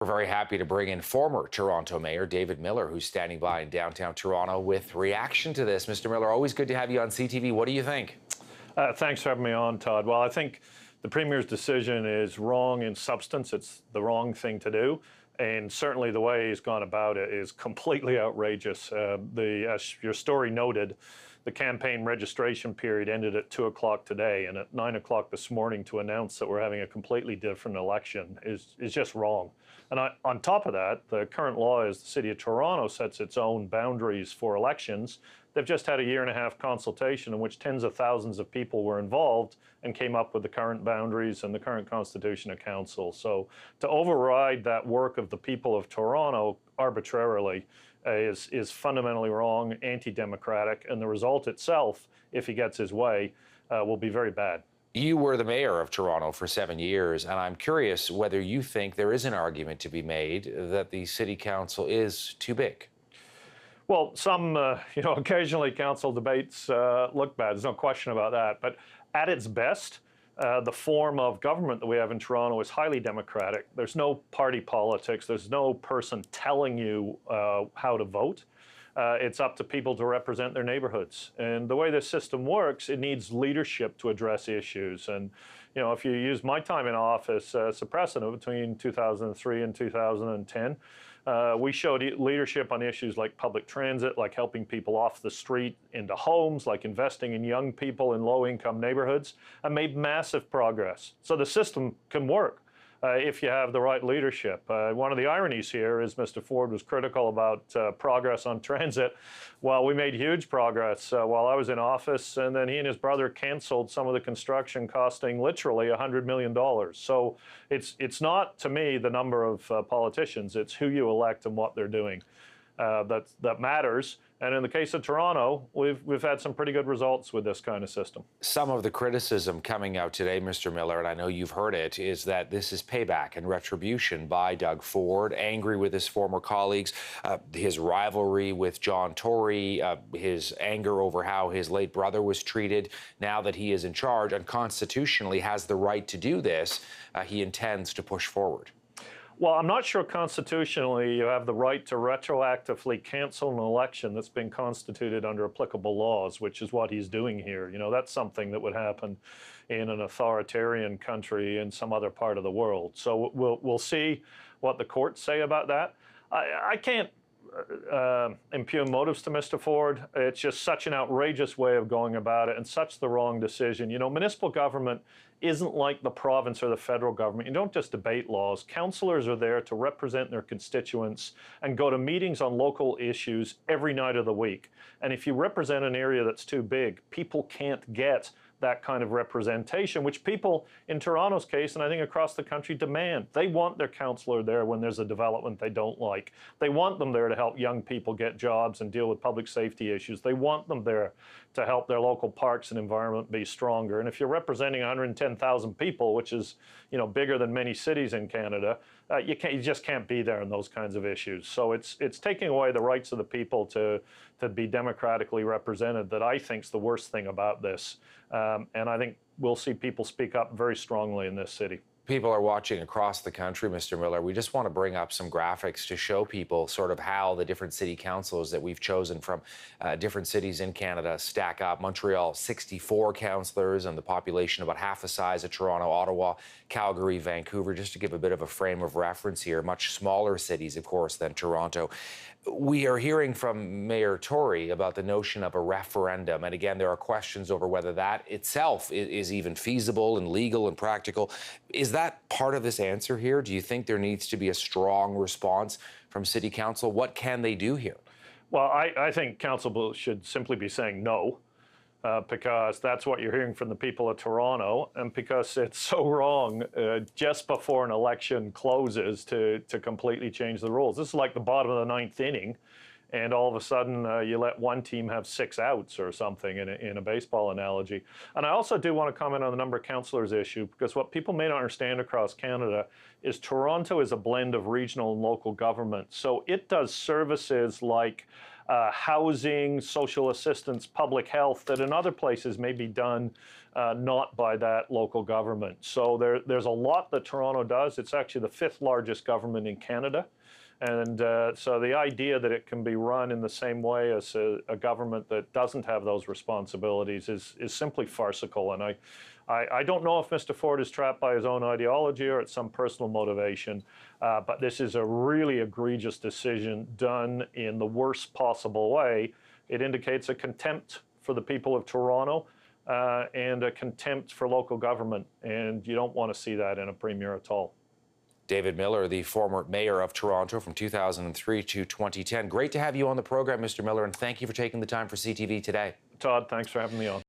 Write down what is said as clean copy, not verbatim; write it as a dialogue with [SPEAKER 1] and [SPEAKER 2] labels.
[SPEAKER 1] We're very happy to bring in former Toronto Mayor David Miller, who's standing by in downtown Toronto with reaction to this. Mr. Miller, always good to have you on CTV. What do you think?
[SPEAKER 2] Thanks for having me on, Todd. Well, I think the Premier's decision is wrong in substance. It's the wrong thing to do. And certainly the way he's gone about it is completely outrageous. As your story noted, the campaign registration period ended at 2 o'clock today, and at 9 o'clock this morning to announce that we're having a completely different election is just wrong. And on top of that, the current law is the City of Toronto sets its own boundaries for elections. They've just had a year-and-a-half consultation in which tens of thousands of people were involved and came up with the current boundaries and the current constitution of council. So to override that work of the people of Toronto arbitrarily is fundamentally wrong, anti-democratic, and the result itself, if he gets his way, will be very bad.
[SPEAKER 1] You were the mayor of Toronto for 7 years, and I'm curious whether you think there is an argument to be made that the city council is too big.
[SPEAKER 2] Well, occasionally council debates look bad. There's no question about that. But at its best, the form of government that we have in Toronto is highly democratic. There's no party politics. There's no person telling you how to vote. It's up to people to represent their neighborhoods. And the way this system works, it needs leadership to address issues. And, if you use my time in office as a precedent between 2003 and 2010, we showed leadership on issues like public transit, like helping people off the street into homes, like investing in young people in low-income neighborhoods, and made massive progress. So the system can work if you have the right leadership. One of the ironies here is Mr. Ford was critical about progress on transit. Well, we made huge progress while I was in office, and then he and his brother canceled some of the construction costing literally $100 million. So it's not, to me, the number of politicians. It's who you elect and what they're doing that matters. And in the case of Toronto, we've had some pretty good results with this kind of system.
[SPEAKER 1] Some of the criticism coming out today, Mr. Miller, and I know you've heard it, is that this is payback and retribution by Doug Ford, angry with his former colleagues, his rivalry with John Tory, his anger over how his late brother was treated now that he is in charge and constitutionally has the right to do this. He intends to push forward.
[SPEAKER 2] Well, I'm not sure constitutionally you have the right to retroactively cancel an election that's been constituted under applicable laws, which is what he's doing here. That's something that would happen in an authoritarian country in some other part of the world. So we'll see what the courts say about that. I can't impugn motives to Mr. Ford. It's just such an outrageous way of going about it and such the wrong decision. Municipal government isn't like the province or the federal government. You don't just debate laws. Councillors are there to represent their constituents and go to meetings on local issues every night of the week. And if you represent an area that's too big, people can't get that kind of representation, which people in Toronto's case, and I think across the country, demand. They want their councillor there when there's a development they don't like. They want them there to help young people get jobs and deal with public safety issues. They want them there to help their local parks and environment be stronger. And if you're representing 110,000 people, which is bigger than many cities in Canada, you just can't be there on those kinds of issues. So it's taking away the rights of the people to be democratically represented that I think is the worst thing about this. And I think we'll see people speak up very strongly in this city.
[SPEAKER 1] People are watching across the country, Mr. Miller. We just want to bring up some graphics to show people sort of how the different city councils that we've chosen from different cities in Canada stack up. Montreal, 64 councillors, and the population about half the size of Toronto, Ottawa, Calgary, Vancouver, just to give a bit of a frame of reference here. Much smaller cities, of course, than Toronto. We are hearing from Mayor Tory about the notion of a referendum. And again, there are questions over whether that itself is even feasible and legal and practical. Is that part of this answer here? Do you think there needs to be a strong response from City Council? What can they do here?
[SPEAKER 2] Well, I think Council should simply be saying no. Because that's what you're hearing from the people of Toronto, and because it's so wrong just before an election closes to completely change the rules. This is like the bottom of the ninth inning, and all of a sudden you let one team have 6 outs or something in a baseball analogy. And I also do want to comment on the number of councillors issue, because what people may not understand across Canada is Toronto is a blend of regional and local government. So it does services like housing, social assistance, public health that in other places may be done not by that local government. So there's a lot that Toronto does. It's actually the 5th largest government in Canada. And so the idea that it can be run in the same way as a government that doesn't have those responsibilities is simply farcical. And I don't know if Mr. Ford is trapped by his own ideology or it's some personal motivation, but this is a really egregious decision done in the worst possible way. It indicates a contempt for the people of Toronto and a contempt for local government. And you don't want to see that in a premier at all.
[SPEAKER 1] David Miller, the former mayor of Toronto from 2003 to 2010. Great to have you on the program, Mr. Miller, and thank you for taking the time for CTV today.
[SPEAKER 2] Todd, thanks for having me on.